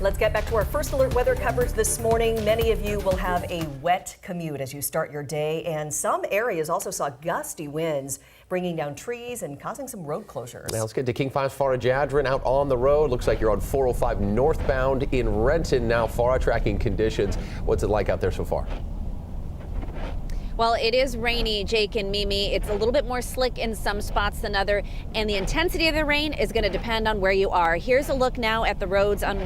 Let's get back to our first alert weather coverage this morning. Many of you will have a wet commute as you start your day, and some areas also saw gusty winds bringing down trees and causing some road closures. Now let's get to King 5's Farah Jadrin out on the road. Looks like you're on 405 northbound in Renton now. Farah, tracking conditions. What's it like out there so far? Well, it is rainy, Jake and Mimi. It's a little bit more slick in some spots than other, and the intensity of the rain is going to depend on where you are. Here's a look now at the roads on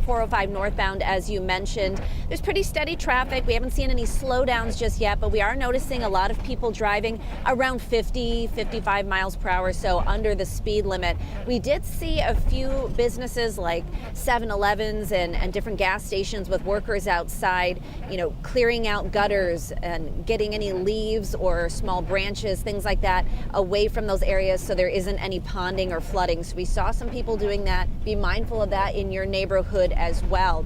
405 northbound, as you mentioned. There's pretty steady traffic. We haven't seen any slowdowns just yet, but we are noticing a lot of people driving around 50, 55 miles per hour, so under the speed limit. We did see a few businesses like 7-Elevens and different gas stations with workers outside, clearing out gutters and getting any leaves or small branches, things like that, away from those areas so there isn't any ponding or flooding. So we saw some people doing that. Be mindful of that in your neighborhood as well.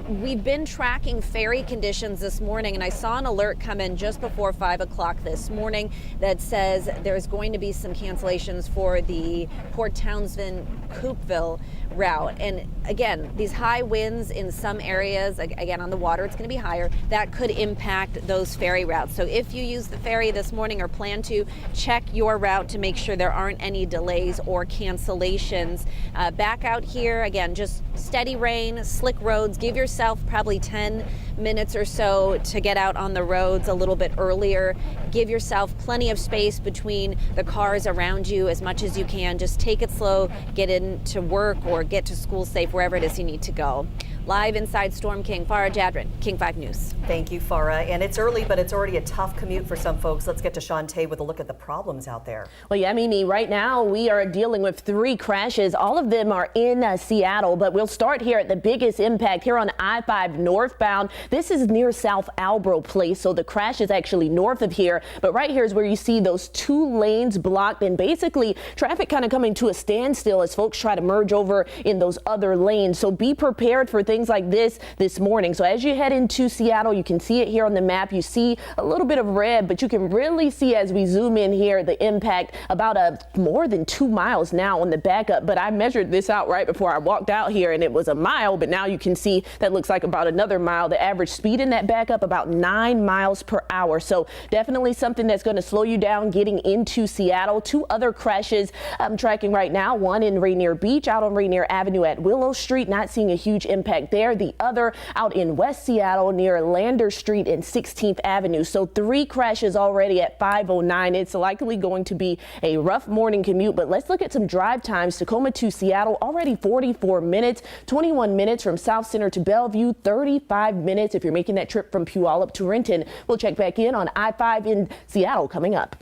We've been tracking ferry conditions this morning, and I saw an alert come in just before 5 o'clock this morning that says there's going to be some cancellations for the Port Townsend-Coopville route. And again, these high winds in some areas, again on the water, it's going to be higher. That could impact those ferry routes. So if you use the ferry this morning or plan to, check your route to make sure there aren't any delays or cancellations. Back out here, again, just steady rain, slick roads. Give yourself probably 10 minutes or so to get out on the roads a little bit earlier. Give yourself plenty of space between the cars around you as much as you can. Just take it slow, get into work or get to school safe, wherever it is you need to go. Live inside Storm King, Farah Jadrin, King 5 News. Thank you, Farah. And it's early, but it's already a tough commute for some folks. Let's get to Shantae with a look at the problems out there. Well, yeah, Mimi, right now we are dealing with 3 crashes. All of them are in Seattle, but we'll start here at the biggest impact here on I-5 northbound. This is near South Albro Place, so the crash is actually north of here. But right here is where you see those 2 lanes blocked, and basically traffic kind of coming to a standstill as folks try to merge over in those other lanes. So be prepared for things like this morning. So as you head into Seattle, you can see it here on the map. You see a little bit of red, but you can really see as we zoom in here the impact about more than 2 miles now on the backup. But I measured this out right before I walked out here, and it was a mile, but now you can see that looks like about another mile. The average speed in that backup about 9 miles per hour. So definitely something that's going to slow you down getting into Seattle. 2 other crashes I'm tracking right now. One in Rainier Beach out on Rainier Avenue at Willow Street. Not seeing a huge impact there. The other out in West Seattle near Lander Street and 16th Avenue. So 3 crashes already at 5:09. It's likely going to be a rough morning commute, but let's look at some drive times. Tacoma to Seattle already 44 minutes, 21 minutes from South Center to Bellevue, 35 minutes if you're making that trip from Puyallup to Renton. We'll check back in on I-5 in Seattle coming up.